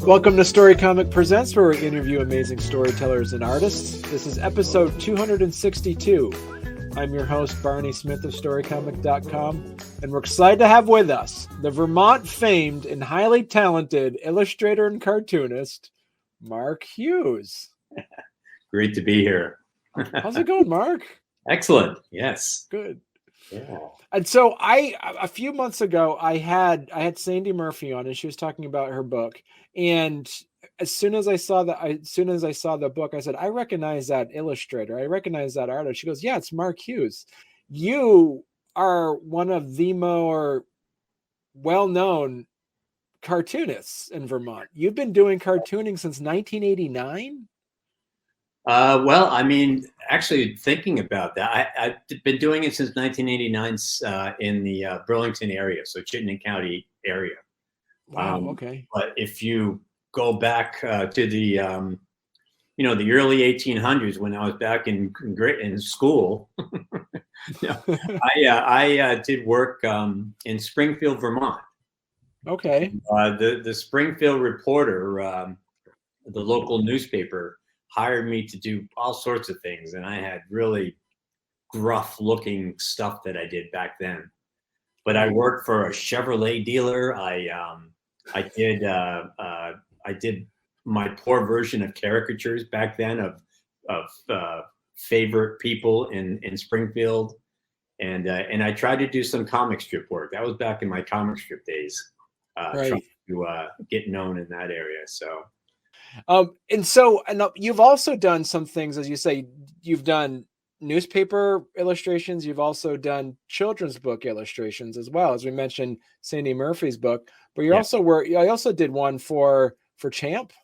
Welcome to Storycomic Presents, where we interview amazing storytellers and artists. This is episode 262. I'm your host, Barney Smith of Storycomic.com, and we're excited to have with us the Vermont famed and highly talented illustrator and cartoonist, Marc Hughes. Great to be here. How's it going, Marc? Excellent. Yes. Good. Yeah. And so a few months ago, I had Sandy Murphy on, and she was talking about her book. And as soon as I saw the book, I said, I recognize that illustrator. I recognize that artist. She goes, yeah, it's Marc Hughes. You are one of the more well-known cartoonists in Vermont. You've been doing cartooning since 1989. Well, I mean, actually thinking about that, I've been doing it since 1989 in the Burlington area, so Chittenden County area. Wow, okay. But if you go back to the, the early 1800s when I was back in school, I did work in Springfield, Vermont. Okay. The Springfield Reporter, the local newspaper, hired me to do all sorts of things, and I had really gruff looking stuff that I did back then. But I worked for a Chevrolet dealer. I did my poor version of caricatures back then of favorite people in Springfield, and I tried to do some comic strip work. That was back in my comic strip days, right. Trying to get known in that area. So. And you've also done some things, as you say, you've done newspaper illustrations. You've also done children's book illustrations as well, as we mentioned Sandy Murphy's book, but I also did one for Champ.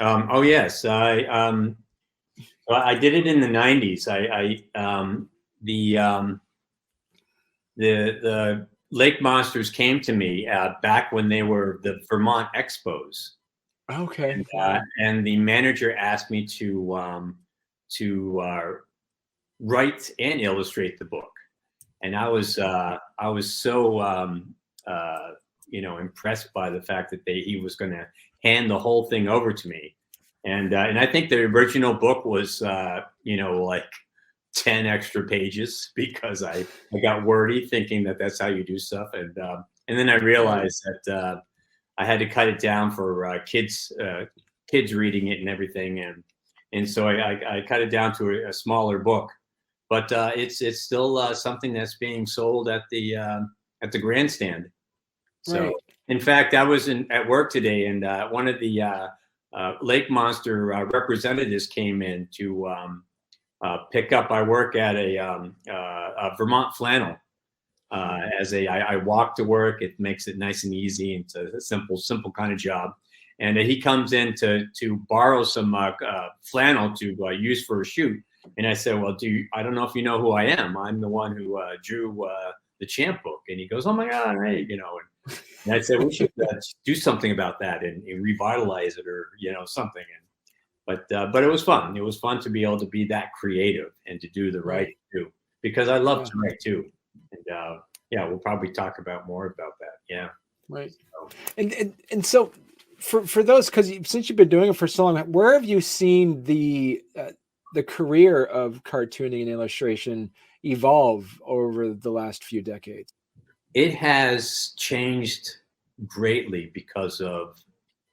Oh yes. I did it in the 90s. The Lake Monsters came to me back when they were the Vermont Expos. Okay. And the manager asked me to write and illustrate the book, and I was so impressed by the fact that he was going to hand the whole thing over to me, and I think the original book was like 10 extra pages because I got wordy thinking that that's how you do stuff, and then I realized that. I had to cut it down for kids reading it and everything, and so I cut it down to a smaller book, but it's still something that's being sold at the grandstand. So, right. In fact, I was at work today, and one of the Lake Monster representatives came in to pick up. I work at a Vermont Flannel. I walk to work, it makes it nice and easy. It's a simple kind of job. And he comes in to borrow some flannel to use for a shoot. And I said, well, I don't know if you know who I am. I'm the one who drew the Champ book. And he goes, oh my God, hey, And I said, we should do something about that and revitalize it or, something. But it was fun. It was fun to be able to be that creative and to do the writing too, because I love to write too. And we'll probably talk about more about that. Yeah. Right. So. And so for those, because since you've been doing it for so long, where have you seen the career of cartooning and illustration evolve over the last few decades? It has changed greatly because of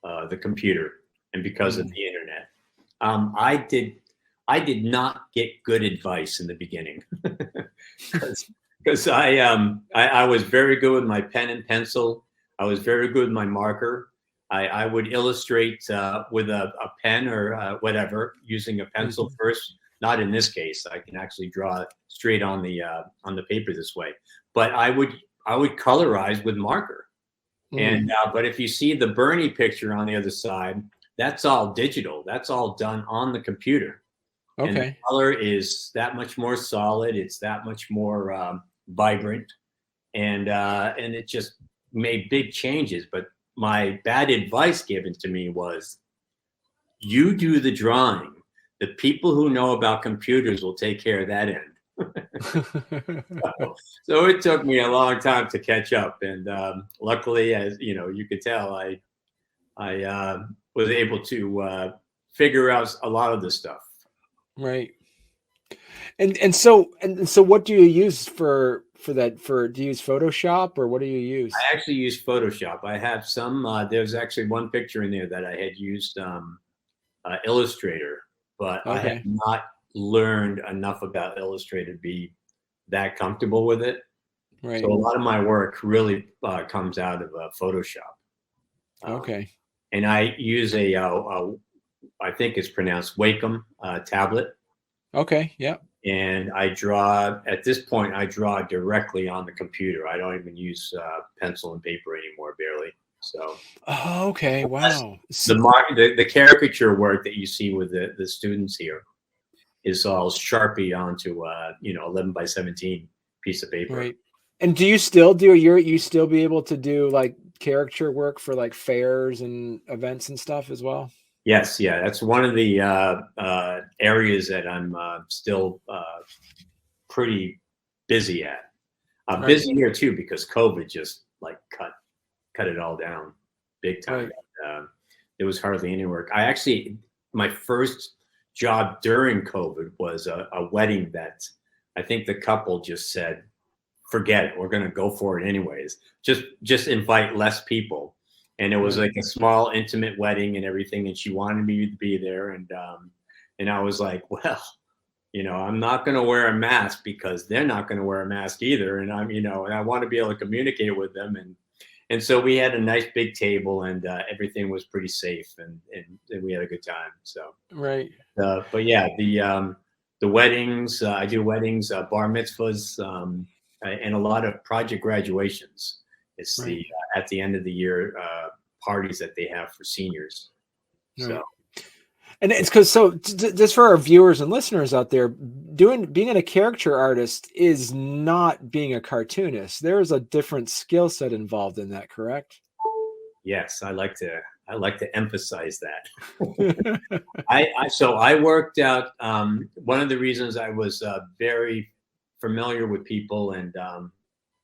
the computer and because of the internet. I did not get good advice in the beginning because I was very good with my pen and pencil. I was very good with my marker. I would illustrate with a pen or whatever, using a pencil first. Not in this case. I can actually draw straight on the paper this way. But I would colorize with marker. And but if you see the Bernie picture on the other side, that's all digital. That's all done on the computer. Okay. And the color is that much more solid. It's that much more vibrant, and it just made big changes. But my bad advice given to me was, you do the drawing. The people who know about computers will take care of that end. So it took me a long time to catch up, and luckily, as you could tell, I was able to figure out a lot of the stuff. Right. And so what do you use for that? Do you use Photoshop, or what do you use? I actually use Photoshop. I have some. There's actually one picture in there that I had used Illustrator, but I have Okay. not learned enough about Illustrator to be that comfortable with it. So Right. a lot of my work really comes out of Photoshop. Okay. And I use I think it's pronounced Wacom tablet. Okay. Yeah. And at this point, I draw directly on the computer. I don't even use pencil and paper anymore, barely. So Oh, okay. Wow. the caricature work that you see with the students here is all Sharpie onto 11 by 17 piece of paper. Right. And do you still you still be able to do like caricature work for like fairs and events and stuff as well? Yes, yeah, that's one of the areas that I'm still pretty busy at. I'm Right. busy here too because COVID just like cut it all down big time. Right. There was hardly any work. My first job during COVID was a wedding that I think the couple just said, forget it, we're going to go for it anyways. Just invite less people. And it was like a small intimate wedding and everything. And she wanted me to be there. And I was like, well, I'm not going to wear a mask because they're not going to wear a mask either. And and I want to be able to communicate with them. And so we had a nice big table and everything was pretty safe and we had a good time. So, Right. but yeah, the weddings, I do weddings, bar mitzvahs, and a lot of project graduations. It's Right. at the end of the year parties that they have for seniors. Right. So. And it's because just for our viewers and listeners out there, being a caricature artist is not being a cartoonist. There is a different skill set involved in that, correct? Yes, I like to emphasize that. I worked out. One of the reasons I was very familiar with people and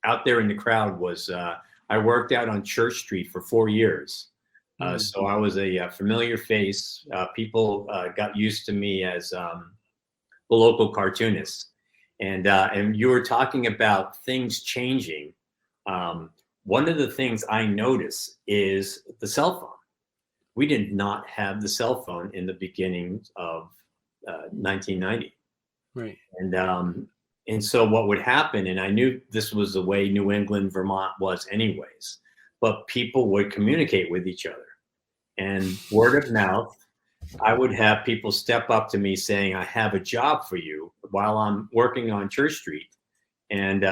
out there in the crowd was I worked out on Church Street for 4 years. So I was a familiar face. People got used to me as the local cartoonist. And you were talking about things changing. One of the things I notice is the cell phone. We did not have the cell phone in the beginning of 1990. Right. And so what would happen, and I knew this was the way New England, Vermont was anyways, but people would communicate with each other. And word of mouth, I would have people step up to me saying, I have a job for you while I'm working on Church Street. And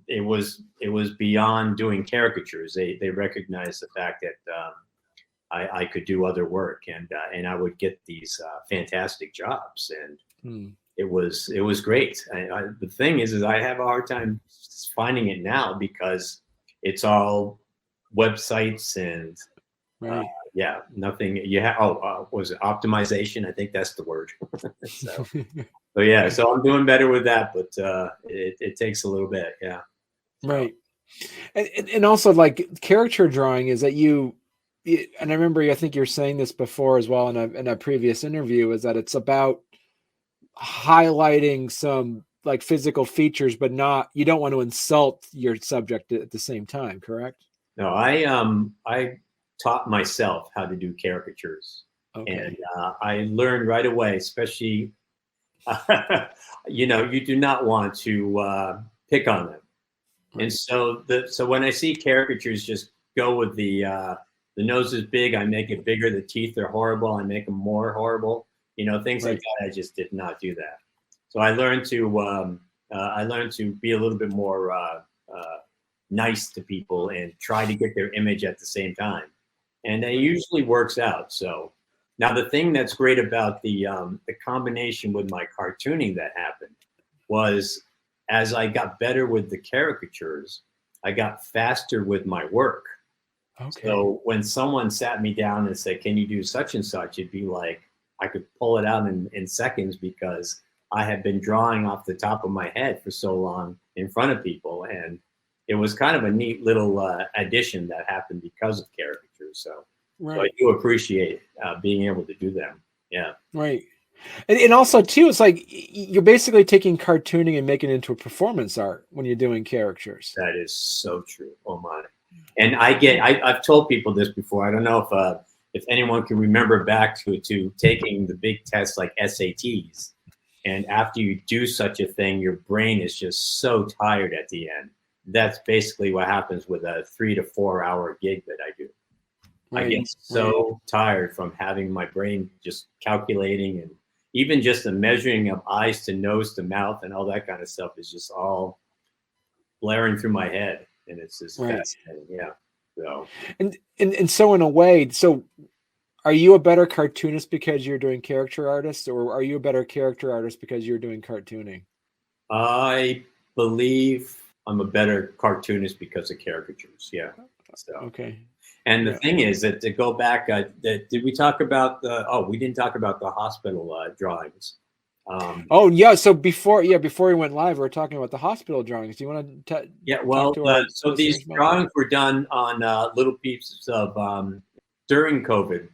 it was beyond doing caricatures. They recognized the fact that I could do other work and I would get these fantastic jobs. And it was great. The thing is I have a hard time finding it now because it's all websites and Right. nothing. Was it optimization? I think that's the word. So yeah, so I'm doing better with that, but it takes a little bit. Yeah. Right. And also like caricature drawing is that and I remember I think you're saying this before as well in a previous interview, is that it's about highlighting some like physical features, but you don't want to insult your subject at the same time, correct? No, I taught myself how to do caricatures. Okay. And I learned right away, especially, you do not want to pick on them. Right. And so when I see caricatures, just go with the nose is big, I make it bigger. The teeth are horrible, I make them more horrible. Things like that. I just did not do that. So I learned to be a little bit more nice to people and try to get their image at the same time. And it usually works out. So now the thing that's great about the combination with my cartooning that happened was as I got better with the caricatures, I got faster with my work. Okay. So when someone sat me down and said, can you do such and such? It'd be like, I could pull it out in seconds because I had been drawing off the top of my head for so long in front of people. And it was kind of a neat little addition that happened because of caricatures. So So I Right. do appreciate being able to do them. Yeah. Right. And also too, it's like you're basically taking cartooning and making it into a performance art when you're doing characters. That is so true. Oh my! And I've told people this before. I don't know if anyone can remember back to taking the big tests like SATs. And after you do such a thing, your brain is just so tired at the end. That's basically what happens with a 3 to 4 hour gig that I do. I Right. get so tired from having my brain just calculating, and even just the measuring of eyes to nose to mouth and all that kind of stuff is just all blaring through my head, and it's just Right. fascinating. Yeah. So And so in a way, so are you a better cartoonist because you're doing character artists, or are you a better character artist because you're doing cartooning? I believe I'm a better cartoonist because of caricatures. Yeah. So, Okay. and the Yeah. thing is that to go back, did we talk about the? Oh, we didn't talk about the hospital drawings. Oh yeah. So before we went live, we were talking about the hospital drawings. Do you want to Yeah, talk well, to our so these listeners about that? drawings were done on little pieces of during COVID.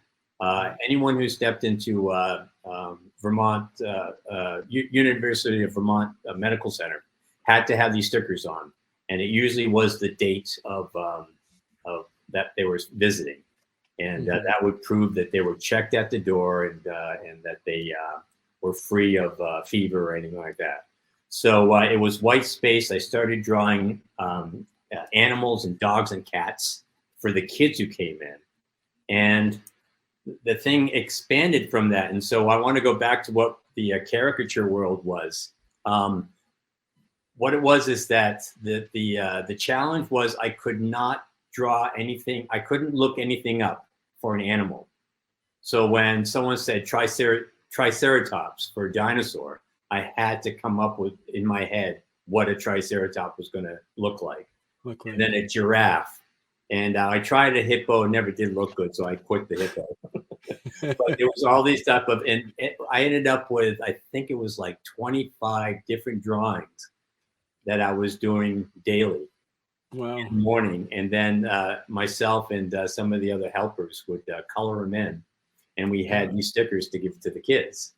Anyone who stepped into Vermont University of Vermont Medical Center had to have these stickers on, and it usually was the date of that they were visiting, and that would prove that they were checked at the door and that they were free of fever or anything like that. So it was white space. I started drawing animals and dogs and cats for the kids who came in. And the thing expanded from that. And so I want to go back to what the caricature world was. What it was is that the challenge was I could not draw anything. I couldn't look anything up for an animal. So when someone said triceratops for a dinosaur, I had to come up with in my head what a triceratops was going to look like. And then a giraffe. And I tried a hippo, never did look good, so I quit the hippo. But it was all these type of, and I ended up with, I think it was like 25 different drawings that I was doing daily. Wow. In the morning. And then myself and some of the other helpers would color them in. And we had these stickers to give to the kids.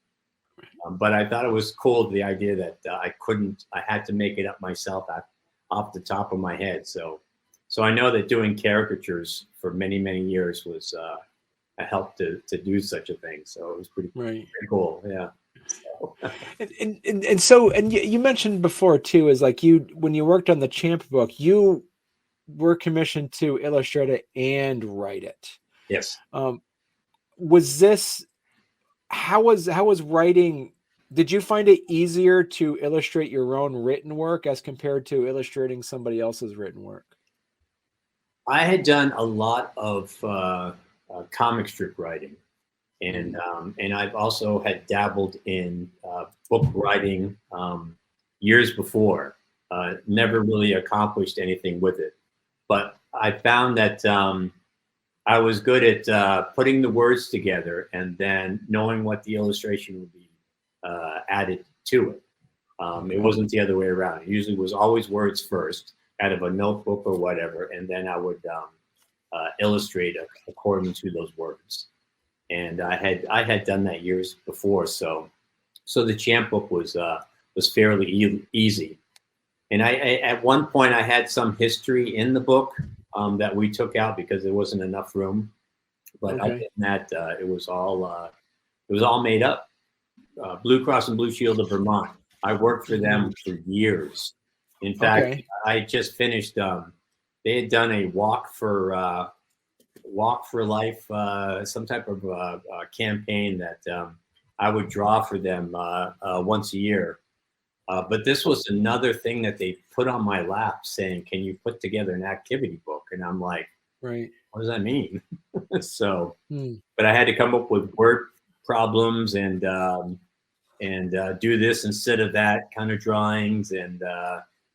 But I thought it was cool, the idea that I had to make it up myself off the top of my head. So I know that doing caricatures for many, many years was a help to do such a thing. So it was pretty cool. Yeah. So. And you mentioned before too, is like when you worked on the Champ book, you were commissioned to illustrate it and write it. Yes. Was this, how was writing, did you find it easier to illustrate your own written work as compared to illustrating somebody else's written work? I had done a lot of comic strip writing, and I've also had dabbled in book writing years before. Never really accomplished anything with it, but I found that I was good at putting the words together and then knowing what the illustration would be added to it. It wasn't the other way around. It usually was always words first out of a notebook or whatever, and then I would illustrate according to those words. And I had done that years before, so the Champ book was fairly easy. And I at one point I had some history in the book that we took out because there wasn't enough room. But other than that, it was all made up. Blue Cross and Blue Shield of Vermont. I worked for them for years. In fact, I just finished. They had done a walk for life, some type of campaign that I would draw for them once a year. But this was another thing that they put on my lap saying, can you put together an activity book? And I'm like, what does that mean? So, but I had to come up with word problems and do this instead of that kind of drawings and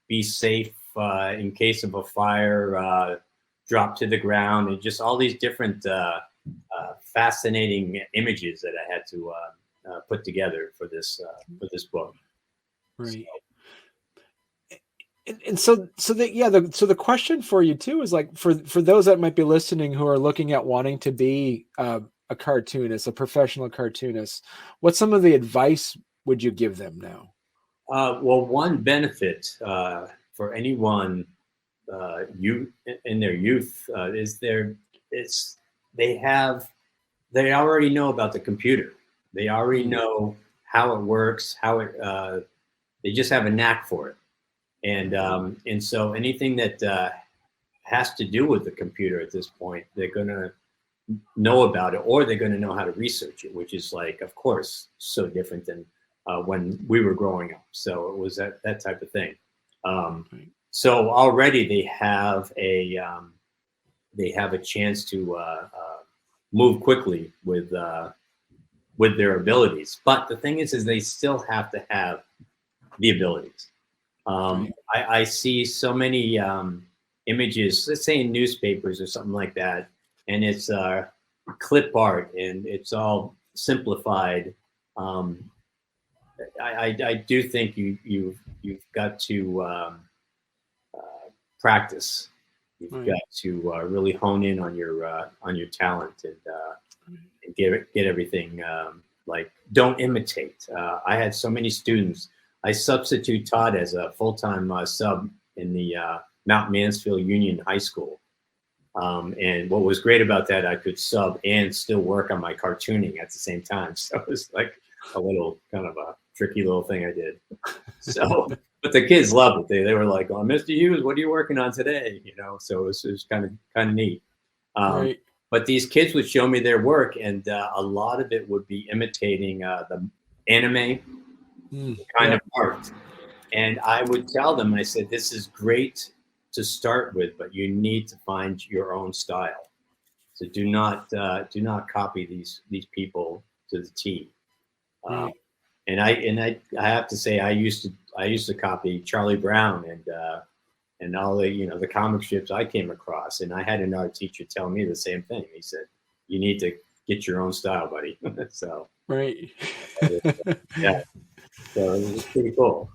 be safe in case of a fire, drop to the ground, and just all these different fascinating images that I had to put together for this book. Right. And so the question for you too is like for those that might be listening who are looking at wanting to be a cartoonist, a professional cartoonist, what's some of the advice would you give them now? Well, one benefit for anyone you in their youth is they already know about the computer. They already know how it works, they just have a knack for it. And so anything that has to do with the computer at this point, they're going to know about it, or they're going to know how to research it, which is like, of course, so different than when we were growing up. So it was that type of thing. So already they have a chance to move quickly with their abilities. But the thing is they still have to have the abilities. I see so many images, let's say in newspapers or something like that, and it's clip art and it's all simplified. I do think you've got to practice. You've got to really hone in on your talent and get everything like, don't imitate. I had so many students. I substitute taught as a full-time sub in the Mount Mansfield Union High School. And what was great about that, I could sub and still work on my cartooning at the same time. So it was like a little kind of a tricky little thing I did. So, but the kids loved it. They were like, "Oh, Mr. Hughes, what are you working on today?" You know, so it was kind of neat. Right. But these kids would show me their work, and a lot of it would be imitating the anime kind of art. And I would tell them, I said, "This is great to start with, but you need to find your own style. So do not copy these people to the T." And I have to say, I used to copy Charlie Brown and all the the comic strips I came across. And I had an art teacher tell me the same thing. He said, "You need to get your own style, buddy." So right. Yeah. So it was pretty cool.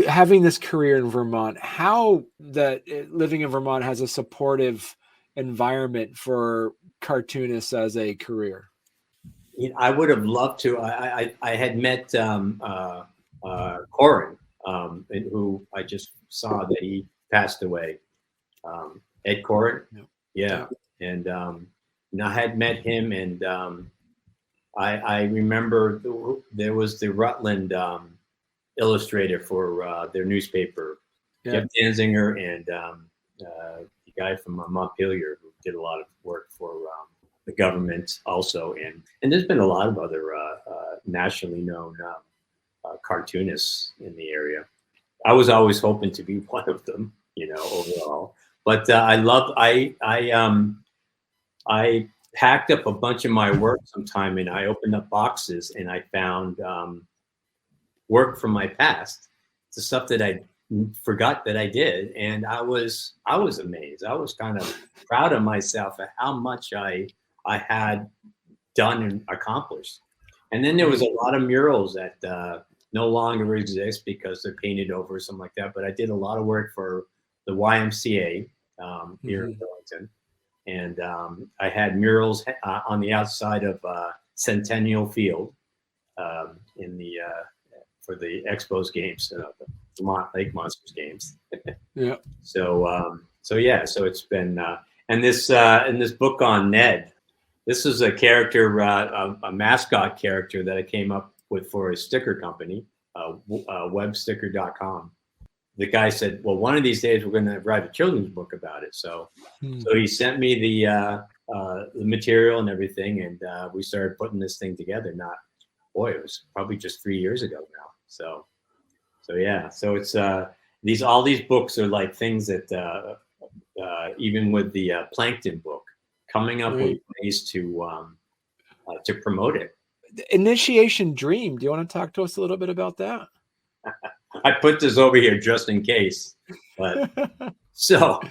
Having this career in Vermont, how that living in Vermont has a supportive environment for cartoonists as a career? I would have loved to. I had met Corin, who I just saw that he passed away. Ed Corin, yeah. And I had met him, and I remember there was the Rutland illustrator for their newspaper, Jeff Danziger, and the guy from Montpelier who did a lot of work for the government also, and there's been a lot of other nationally known cartoonists in the area. I was always hoping to be one of them, overall. But I packed up a bunch of my work sometime, and I opened up boxes, and I found work from my past, the stuff that I forgot that I did, and I was amazed. I was kind of proud of myself at how much I had done and accomplished. And then there was a lot of murals that no longer exist because they're painted over or something like that. But I did a lot of work for the YMCA here in Burlington. And I had murals on the outside of Centennial Field in the for the Expos games, the Vermont Lake Monsters games. Yeah. So it's been and this in this book on Ned. This is a character, a mascot character that I came up with for a sticker company, websticker.com. The guy said, "Well, one of these days we're going to write a children's book about it." So he sent me the material and everything, and we started putting this thing together. It was probably just 3 years ago now. So yeah. So it's all these books are like things that even with the Plankton book, coming up with ways to promote it. The Initiation Dream. Do you want to talk to us a little bit about that? I put this over here just in case. But so,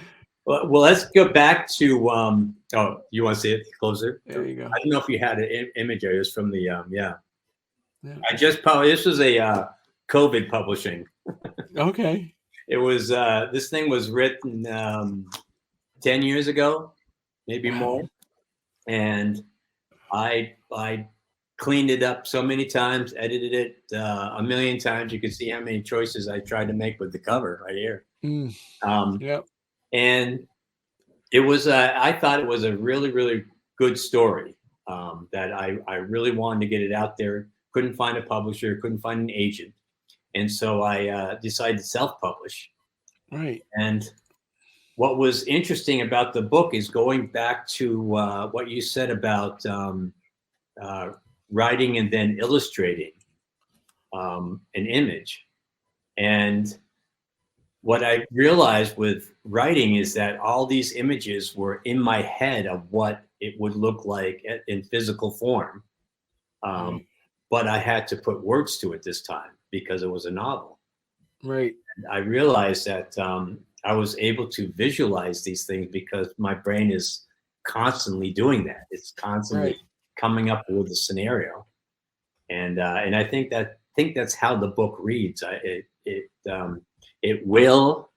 well, let's go back to. You want to see it closer? There you go. I don't know if you had an image. It was from the I just this was a COVID publishing. Okay. it was this thing was written 10 years ago, maybe more, and I cleaned it up so many times, edited it a million times. You can see how many choices I tried to make with the cover right here. Yep. And it was I thought it was a really, really good story that I really wanted to get it out there. Couldn't find a publisher, couldn't find an agent. And so I decided to self-publish. Right. And what was interesting about the book is going back to what you said about writing and then illustrating an image. And what I realized with writing is that all these images were in my head of what it would look like in physical form. But I had to put words to it this time because it was a novel. Right. And I realized that I was able to visualize these things because my brain is constantly doing that. It's constantly coming up with a scenario. And I think that's how the book reads. It will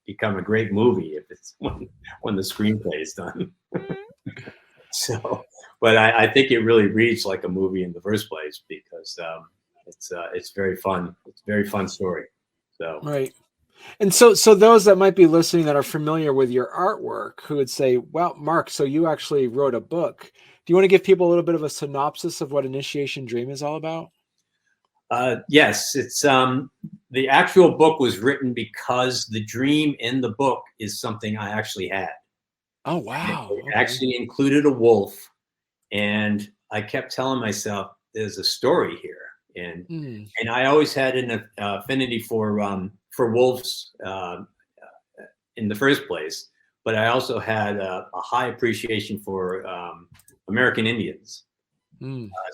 become a great movie if it's when the screenplay is done. So, but I think it really reads like a movie in the first place because it's very fun. It's a very fun story. So right. And so those that might be listening that are familiar with your artwork, who would say, "Well, Mark, so you actually wrote a book." Do you want to give people a little bit of a synopsis of what Initiation Dream is all about? Yes, it's the actual book was written because the dream in the book is something I actually had. Oh, wow. It actually included a wolf, and I kept telling myself, "There's a story here," and I always had an affinity for wolves in the first place, but I also had a high appreciation for American Indians.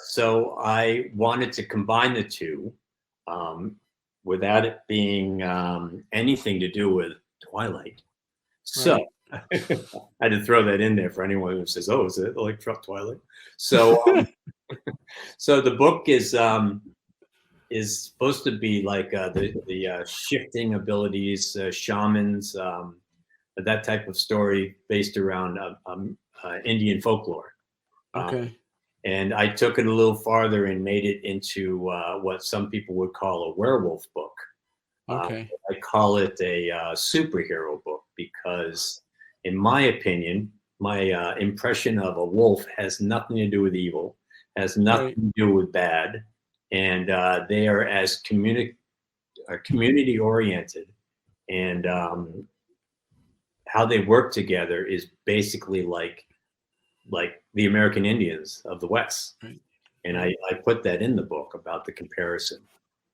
So I wanted to combine the two without it being anything to do with Twilight. So I had to throw that in there for anyone who says, "Oh, is it like Twilight?" So so the book is supposed to be like the shifting abilities, shamans, that type of story based around Indian folklore. Okay. And I took it a little farther and made it into what some people would call a werewolf book. Okay. I call it a superhero book because, in my opinion, my impression of a wolf has nothing to do with evil, has nothing to do with bad, and they are as community oriented, and how they work together is basically like the American Indians of the West. And I put that in the book about the comparison.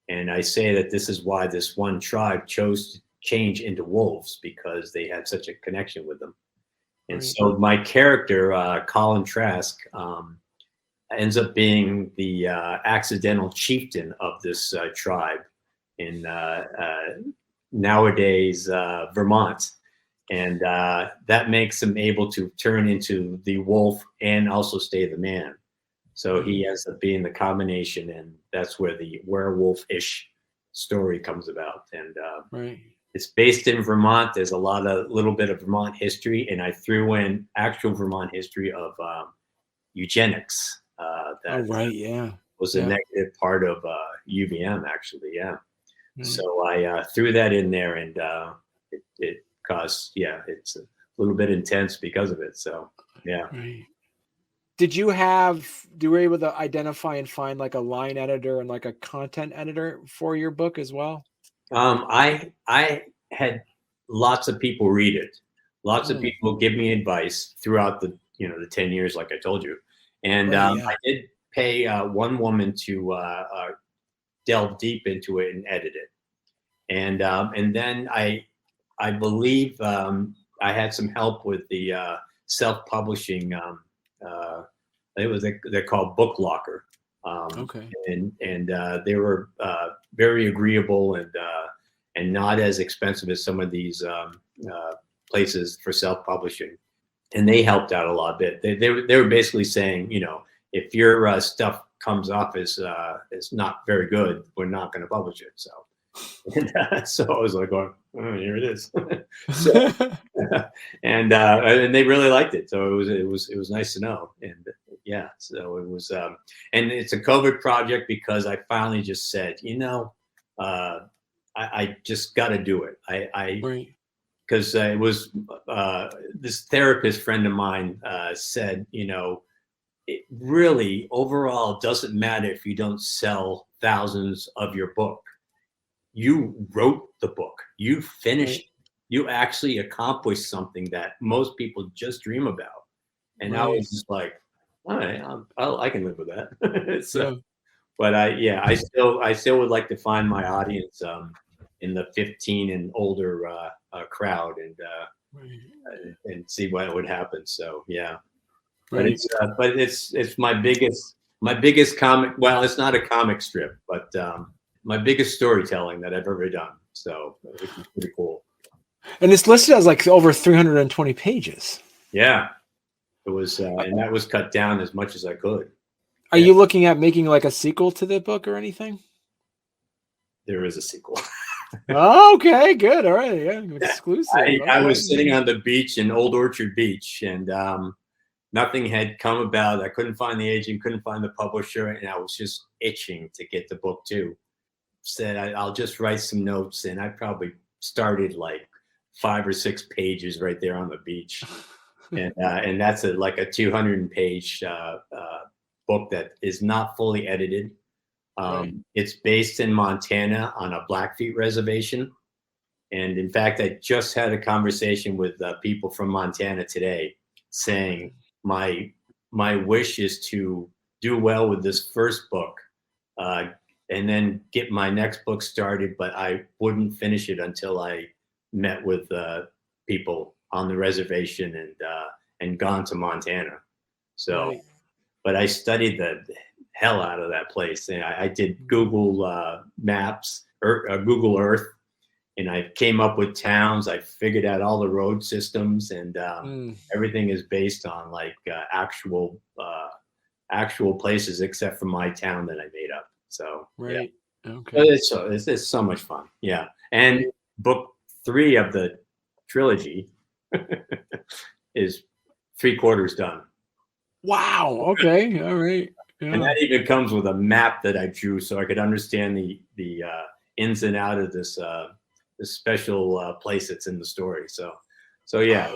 And I say that this is why this one tribe chose to change into wolves, because they had such a connection with them. And so my character, Colin Trask, ends up being the accidental chieftain of this tribe in nowadays Vermont. And that makes him able to turn into the wolf and also stay the man. So he ends up being the combination, and that's where the werewolf-ish story comes about. And it's based in Vermont. There's a little bit of Vermont history, and I threw in actual Vermont history of eugenics. That was a negative part of UVM, actually. So I threw that in there, and it caused, it's a little bit intense because of it. So Did you were able to identify and find like a line editor and like a content editor for your book as well? I had lots of people read it. Lots of people give me advice throughout the 10 years, like I told you. And I did pay one woman to delve deep into it and edit it. And then I believe I had some help with the self-publishing. They're called Book Locker. And they were very agreeable and not as expensive as some of these places for self-publishing. And they helped out a lot bit. They were basically saying, if your stuff comes off as not very good, we're not going to publish it. So And so I was like, oh, here it is. So, and they really liked it. So it was nice to know. And yeah, so it was, and it's a COVID project because I finally just said, I just got to do it. Right. Because it was this therapist friend of mine said, it really overall doesn't matter if you don't sell thousands of your book. You wrote the book. You finished. Right. You actually accomplished something that most people just dream about. And I Right. was just like, all right, I can live with that. So, Yeah. but I still would like to find my audience in the 15 and older crowd and see what would happen. So yeah, but Right. it's my biggest comic. Well, it's not a comic strip, but my biggest storytelling that I've ever done. So which is pretty cool. And it's listed as like over 320 pages. Yeah, it was, and that was cut down as much as I could. Are you looking at making like a sequel to the book or anything? There is a sequel. Oh, okay, good. All right, yeah, exclusive. I was sitting on the beach in Old Orchard Beach, and nothing had come about. I couldn't find the agent, couldn't find the publisher, and I was just itching to get the book too. Said I'll just write some notes, and I probably started like 5 or 6 pages right there on the beach, and that's like a 200-page book that is not fully edited. Right. It's based in Montana on a Blackfeet reservation. And in fact, I just had a conversation with people from Montana today saying my wish is to do well with this first book and then get my next book started, but I wouldn't finish it until I met with people on the reservation and gone to Montana. So, Right. but I studied the hell out of that place. And I did Google Maps or Google Earth, and I came up with towns. I figured out all the road systems, and everything is based on like actual places, except for my town that I made up. So Right. yeah. Okay. But it's so much fun. Yeah, and book 3 of the trilogy is 3/4 done. Wow. Okay. All right. Yeah. And that even comes with a map that I drew so I could understand the ins and out of this special place that's in the story. So yeah,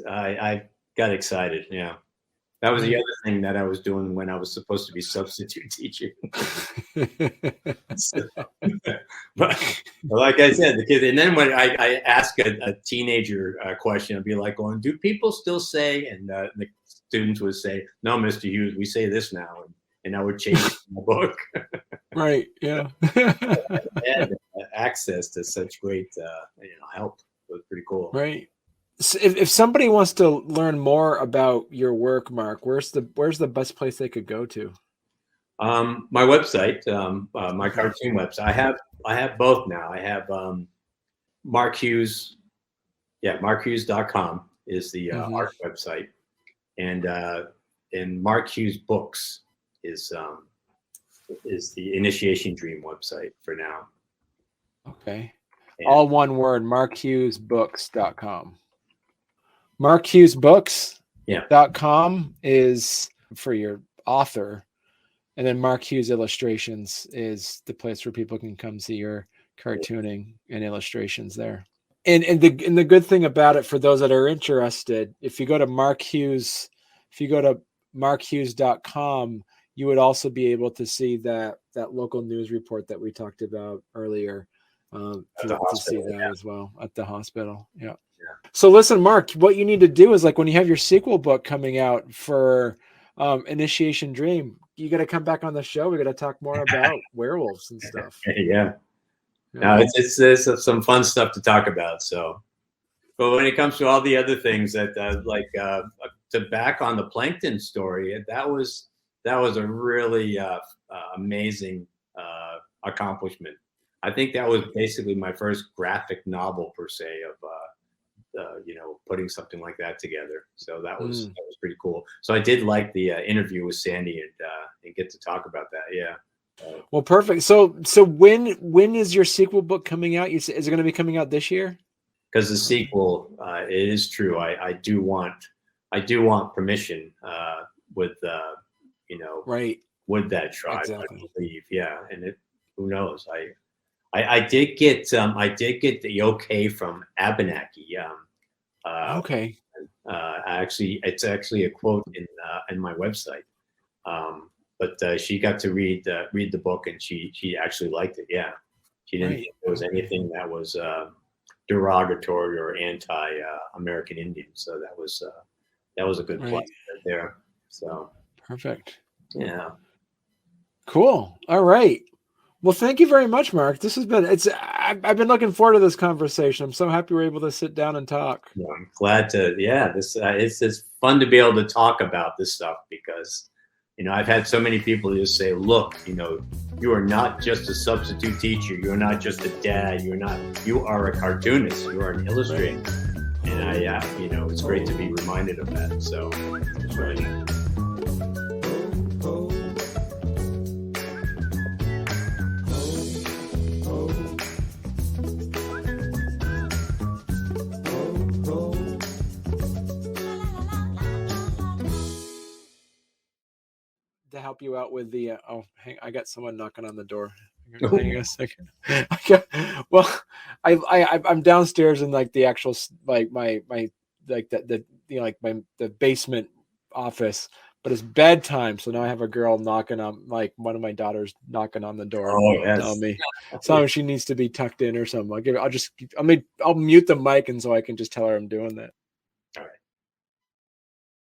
I got excited. Yeah, that was the other thing that I was doing when I was supposed to be substitute teaching. So, but like I said, the kid, and then when I ask a teenager question, I'd be like, "Going, do people still say?" And the students would say, "No, Mr. Hughes, we say this now." And I would change my book. Right. Yeah. Had access to such great, help. It was pretty cool. Right. So if somebody wants to learn more about your work, Mark, where's the best place they could go to? My website, my cartoon website. I have both now. I have Marc Hughes. Yeah, marchughes.com is the art website, and Marc Hughes Books is the Initiation Dream website for now. Okay. And all one word, marchughesbooks.com. marchughesbooks.com is for your author, and then Marc Hughes Illustrations is the place where people can come see your cartooning and illustrations there. And the good thing about it, for those that are interested, if you go to marchughes.com, you would also be able to see that local news report that we talked about earlier. To see that as well at the hospital. Yeah. So listen, Mark, what you need to do is, like, when you have your sequel book coming out for Initiation Dream, you got to come back on the show. We got to talk more about werewolves and stuff. Yeah. No, it's some fun stuff to talk about. So, but when it comes to all the other things that to back on the plankton story, that was a really amazing accomplishment. I think that was basically my first graphic novel per se of putting something like that together. So that was pretty cool. So I did like the interview with Sandy and get to talk about that. Yeah. Well, perfect. So when is your sequel book coming out? Is it going to be coming out this year? Because the sequel, it is true. I do want permission with Right. with that tribe. Exactly. I believe, yeah. And who knows? I did get the okay from Abenaki. Okay. Actually, it's actually a quote in my website. But she got to read the book, and she actually liked it. Yeah, she didn't Right. think there was anything that was derogatory or anti-American Indian. So that was a good plus right there. So Perfect. yeah. Cool. All right. Well, thank you very much, Mark. This has been I've been looking forward to this conversation. I'm so happy we're able to sit down and talk. Yeah, I'm glad to. Yeah, this it's fun to be able to talk about this stuff because I've had so many people just say, look, you are not just a substitute teacher. You're not just a dad. You are a cartoonist. You are an illustrator. And it's great to be reminded of that. So it's really nice. To help you out with the I got someone knocking on the door. Hang on a second. I'm downstairs in like the actual like my like the like the basement office, but it's bedtime, so now I have a girl knocking on, like one of my daughters knocking on the door, telling me she needs to be tucked in or something. I'll mute the mic, and so I can just tell her I'm doing that.